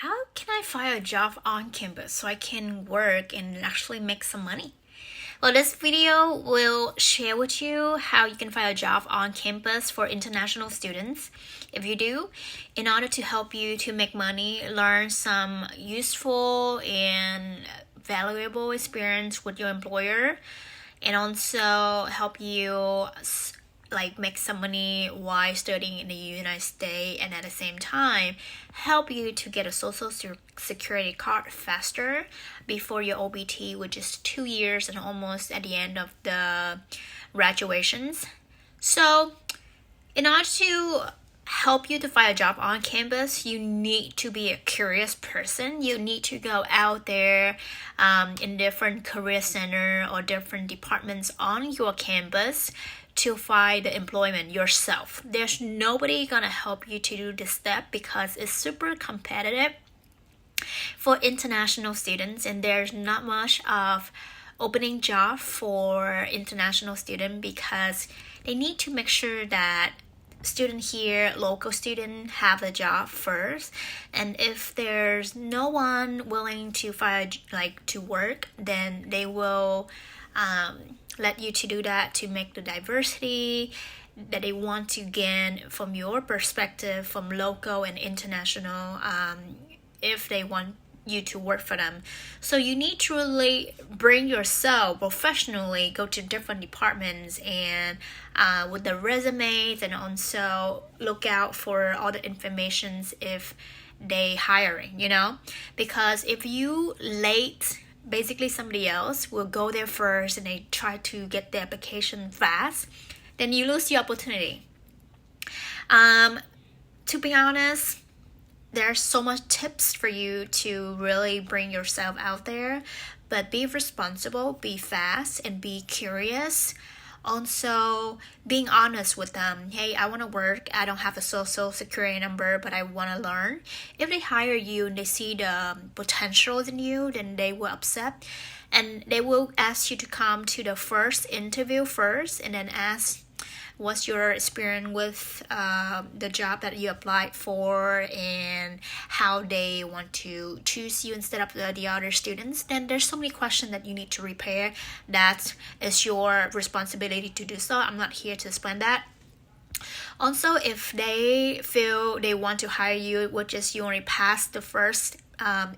How can I find a job on campus so I can work and actually make some money? Well, this video will share with you how you can find a job on campus for international students. If you do, in order to help you to make money, learn some useful and valuable experience with your employer, and also help you make some money while studying in the United States, and at the same time help you to get a social security card faster before your OBT, which is 2 years and almost at the end of the graduations. So in order to help you to find a job on campus, you need to be a curious person. You need to go out there in different career center or different departments on your campus to find the employment yourself. There's nobody gonna help you to do this step because it's super competitive for international students, and there's not much of opening job for international student because they need to make sure that student here, local student, have a job first. And if there's no one willing to to work, then they will let you to do that to make the diversity that they want to gain from your perspective, from local and international, if they want you to work for them. So you need to really bring yourself professionally, go to different departments and with the resumes, and also look out for all the informations if they hiring, because if you late, basically somebody else will go there first and they try to get the application fast, then you lose your opportunity. To be honest, there's so much tips for you to really bring yourself out there, but be responsible, be fast, and be curious. Also, being honest with them. Hey, I want to work. I don't have a social security number, but I want to learn. If they hire you and they see the potential in you, then they will accept. And they will ask you to come to the first interview first, and then ask what's your experience with the job that you applied for, and how they want to choose you instead of the other students. Then there's so many questions that you need to prepare. That is your responsibility to do so. I'm not here to explain that. Also, if they feel they want to hire you, which is you only passed the first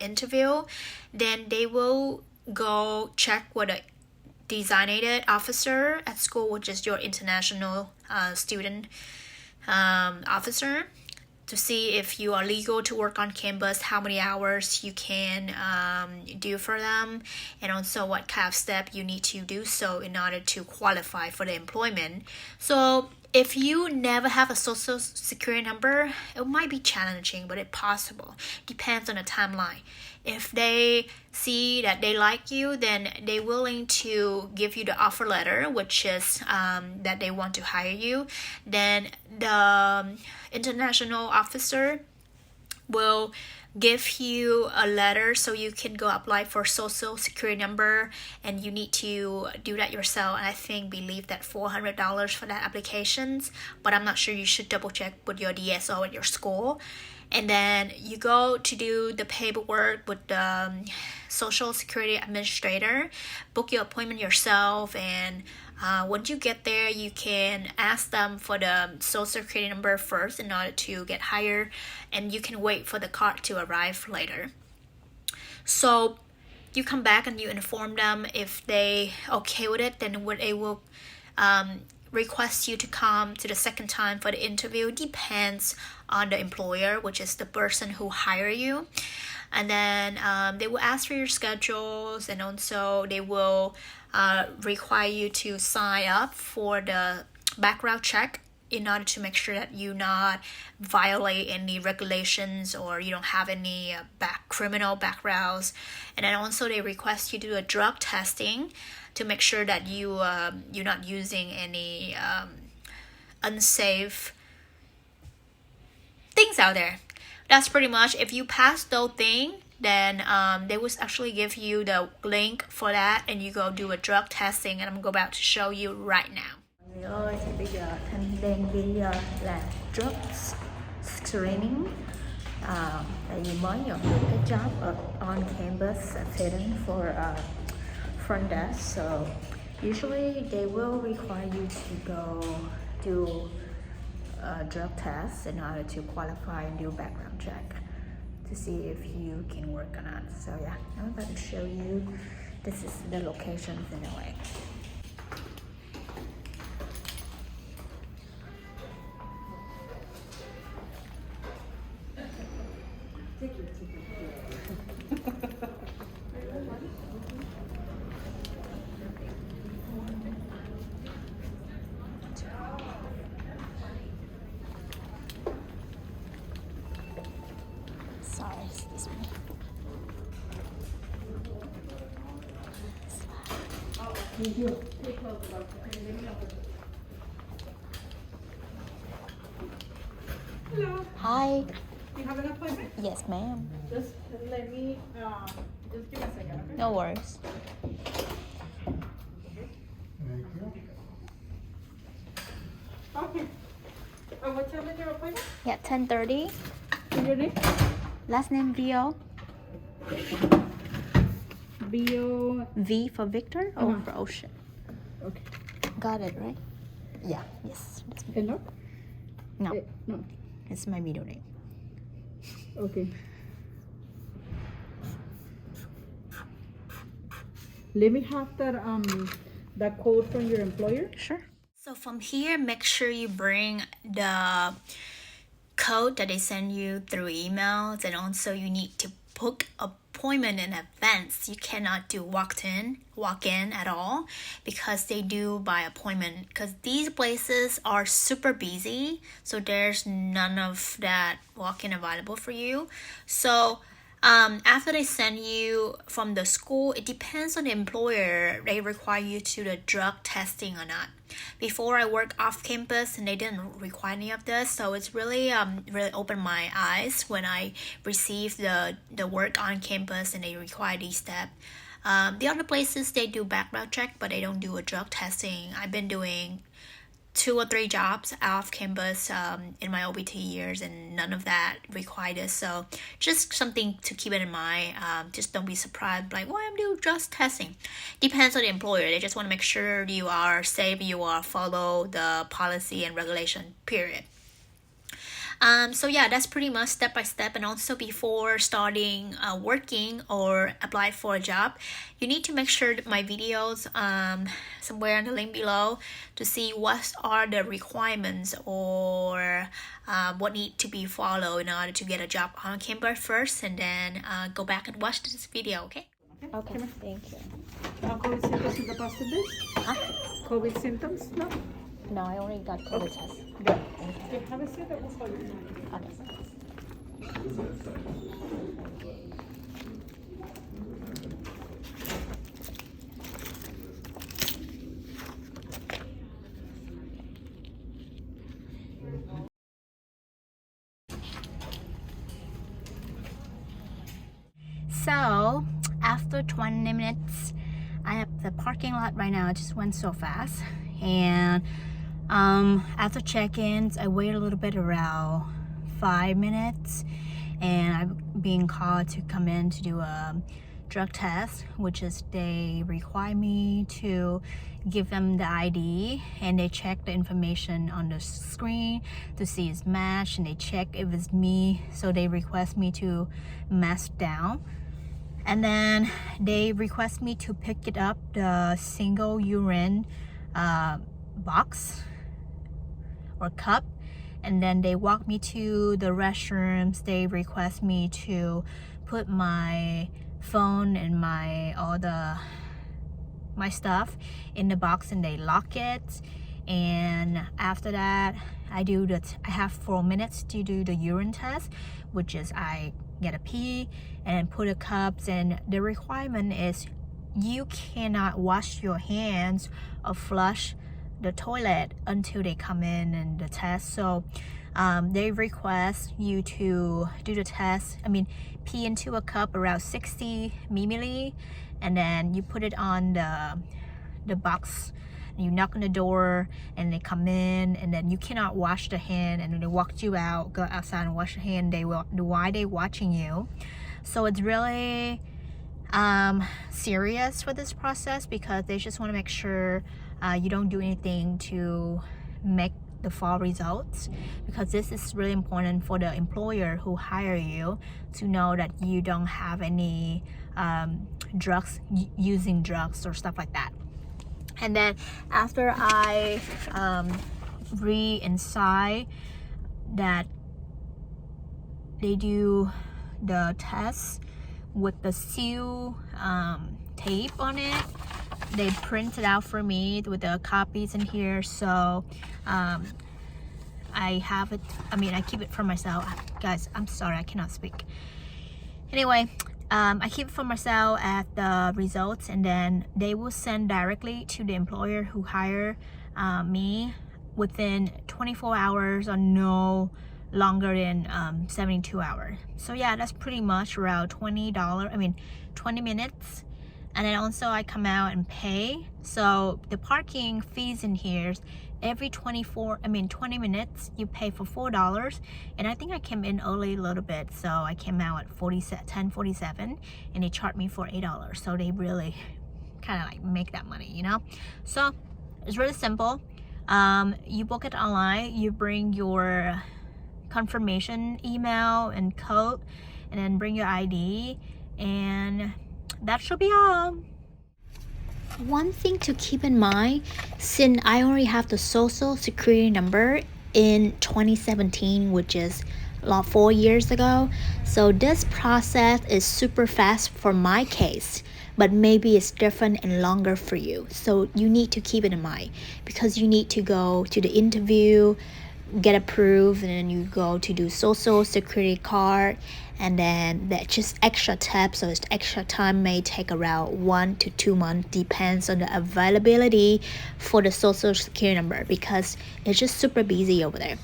interview, then they will go check what a designated officer at school, which is your international student officer, to see if you are legal to work on campus, how many hours you can do for them, and also what kind of step you need to do so in order to qualify for the employment. So if you never have a social security number, it might be challenging, but it's possible. Depends on the timeline. If they see that they like you, then they're willing to give you the offer letter, which is that they want to hire you. Then the international officer will give you a letter so you can go apply for social security number, and you need to do that yourself. And I believe that $400 for that applications, but I'm not sure. You should double check with your DSO at your school. And then you go to do the paperwork with the social security administrator, book your appointment yourself, and once you get there, you can ask them for the social security number first in order to get hired, and you can wait for the card to arrive later. So you come back and you inform them. If they okay with it, then they will request you to come to the second time for the interview. Depends on the employer, which is the person who hire you. And then they will ask for your schedules, and also they will require you to sign up for the background check in order to make sure that you not violate any regulations or you don't have any criminal backgrounds. And then also they request you to do a drug testing to make sure that you're not using any unsafe things out there. That's pretty much. If you pass those things, then they will actually give you the link for that, and you go do a drug testing, and I'm about to show you right now. Mọi người ơi, thì bây giờ Thanh đang đi làm drug screening Tại vì mới nhận được cái job ở on campus attendant for front desk, so usually they will require you to go do a drug test in order to qualify and do background check to see if you can work or not. So yeah, I'm about to show you. This is the locations in LA. Sorry, excuse me. Thank you. Hello. Hi. You have an appointment? Yes, ma'am. Just let me, just give me a second, okay? No worries. Okay. What time is your appointment? Yeah, 10:30. And your name? Last name VO. B-O. V for Victor, O Uh-huh. for Ocean. Okay. Got it, right? Yeah, yes. That's me. Hello? No, No. it's my middle name. Okay. Let me have that code from your employer. Sure. So from here, make sure you bring the code that they send you through emails, and also you need to book appointment in advance. You cannot do walk in at all, because they do by appointment, because these places are super busy, so there's none of that walk-in available for you. So after they send you from the school, it depends on the employer. They require you to do the drug testing or not. Before, I worked off campus and they didn't require any of this, so it's really really opened my eyes when I received the work on campus and they require these steps. The other places, they do background check, but they don't do a drug testing. I've been doing 2 or 3 jobs off campus in my OBT years, and none of that required this. So just something to keep it in mind. Just don't be surprised, like, why I'm doing drug testing. Depends on the employer. They just want to make sure you are safe, you are follow the policy and regulation, period. So yeah, that's pretty much step by step. And also, before starting working or apply for a job, you need to make sure that my videos somewhere in the link below to see what are the requirements or what need to be followed in order to get a job on campus first, and then go back and watch this video. Okay. Okay. Thank you. COVID symptoms in the past days? Huh? COVID symptoms? No? No, I only got COVID test. Okay, have a seat. We'll call you. Okay. So after 20 minutes, I have the parking lot right now. It just went so fast. And after check-ins, I wait a little bit, around 5 minutes, and I'm being called to come in to do a drug test, which is they require me to give them the ID, and they check the information on the screen to see it's matched, and they check if it's me, so they request me to mask down. And then they request me to pick it up, the single urine box or cup, and then they walk me to the restrooms. They request me to put my phone and my stuff in the box, and they lock it. And after that, I have 4 minutes to do the urine test, which is I get a pee and put the cups. And the requirement is you cannot wash your hands or flush the toilet until they come in and the test. So they request you to do the test, pee into a cup around 60 milliliters, and then you put it on the box you knock on the door and they come in, and then you cannot wash the hand, and then they walk you out, go outside and wash your hand. Why they watching you? So it's really serious for this process, because they just want to make sure you don't do anything to make the false results, because this is really important for the employer who hire you to know that you don't have any using drugs or stuff like that. And then after I read inside that they do the test with the seal tape on it, they print it out for me with the copies in here. So I have it, I keep it for myself. Guys, I'm sorry, I cannot speak. Anyway, I keep it for myself at the results, and then they will send directly to the employer who hire me within 24 hours or no longer than 72 hours. So yeah, that's pretty much around $20, 20 minutes. And then also I come out and pay. So the parking fees in here, every 20 minutes you pay for $4. And I think I came in early a little bit, so I came out at 10:47, and they charged me for $8. So they really kind of like make that money, you know. So it's really simple. You book it online, you bring your confirmation email and code, and then bring your ID, and that should be all. One thing to keep in mind, since I already have the social security number in 2017, which is 4 years ago, so this process is super fast for my case, but maybe it's different and longer for you. So you need to keep it in mind, because you need to go to the interview, get approved, and then you go to do social security card, and then that's just extra steps. So it's extra time, may take around 1 to 2 months, depends on the availability for the social security number, because it's just super busy over there.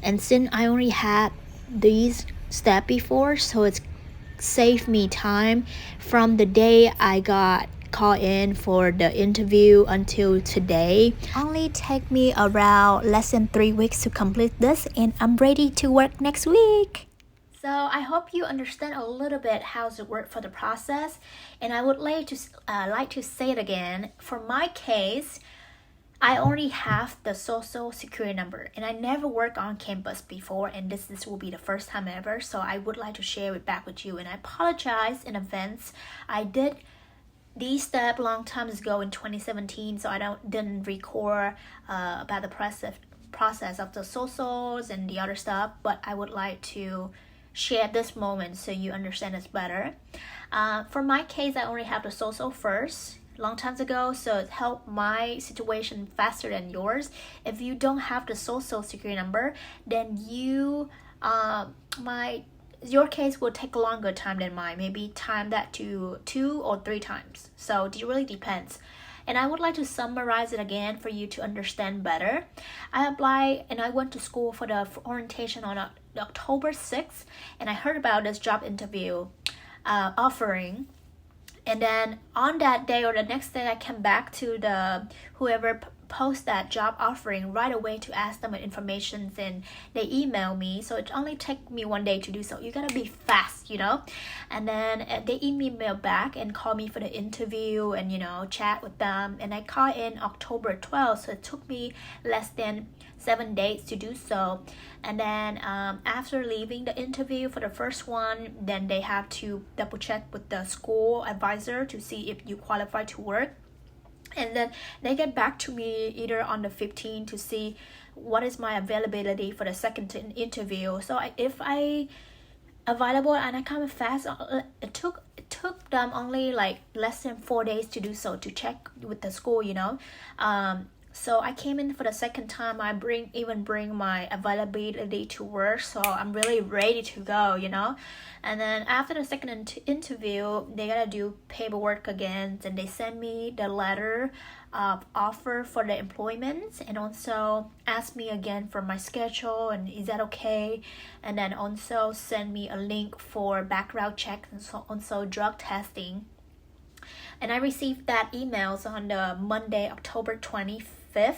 And since I only had these steps before, so it's saved me time from the day I got called in for the interview until today. Only take me around less than 3 weeks to complete this, and I'm ready to work next week. So I hope you understand a little bit how it works for the process, and I would like to say it again. For my case, I already have the social security number, and I never worked on campus before, and this will be the first time ever. So I would like to share it back with you, and I apologize in advance. I did these steps long time ago in 2017, so I didn't record about the process of the socials and the other stuff, but I would like to share this moment so you understand this better. For my case, I only have the social first long time ago, so it helped my situation faster than yours. If you don't have the social security number, then your case will take a longer time than mine, maybe time that to 2 or 3 times. So it really depends. And I would like to summarize it again for you to understand better. I applied and I went to school for the orientation on October 6th, and I heard about this job interview offering. And then on that day or the next day, I came back to the whoever post that job offering right away to ask them information, and they email me. So it only take me 1 day to do so. You gotta be fast, you know. And then they email back and call me for the interview and chat with them. And I called in October 12th, so it took me less than 7 days to do so. And then after leaving the interview for the first one, then they have to double check with the school advisor to see if you qualify to work. And then they get back to me either on the 15th to see what is my availability for the second interview. So if I available and I come fast, it took them only like less than 4 days to do so, to check with the school, So I came in for the second time. I bring my availability to work, so I'm really ready to go, And then after the second interview, they gotta do paperwork again, and they send me the letter of offer for the employment, and also ask me again for my schedule and is that okay, and then also send me a link for background check and also drug testing. And I received that emails on the Monday, October 25th. 25th.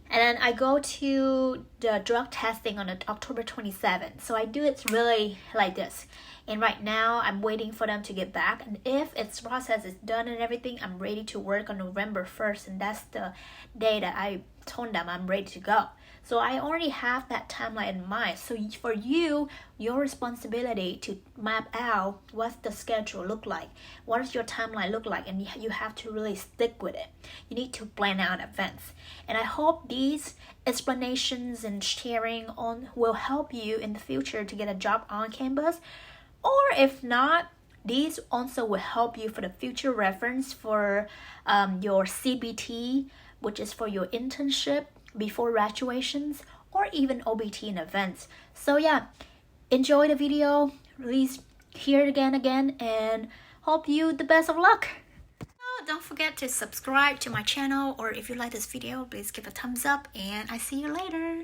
And then I go to the drug testing on October 27th. So I do it really like this. And right now I'm waiting for them to get back. And if its process is done and everything, I'm ready to work on November 1st. And that's the day that I told them I'm ready to go. So I already have that timeline in mind. So for you, your responsibility to map out what's the schedule look like, what does your timeline look like, and you have to really stick with it. You need to plan out events. And I hope these explanations and sharing on will help you in the future to get a job on campus. Or if not, these also will help you for the future reference for your CBT, which is for your internship before graduations, or even OBT in events. So yeah, enjoy the video, please hear it again, and hope you the best of luck. Oh, don't forget to subscribe to my channel, or if you like this video, please give a thumbs up, and I see you later.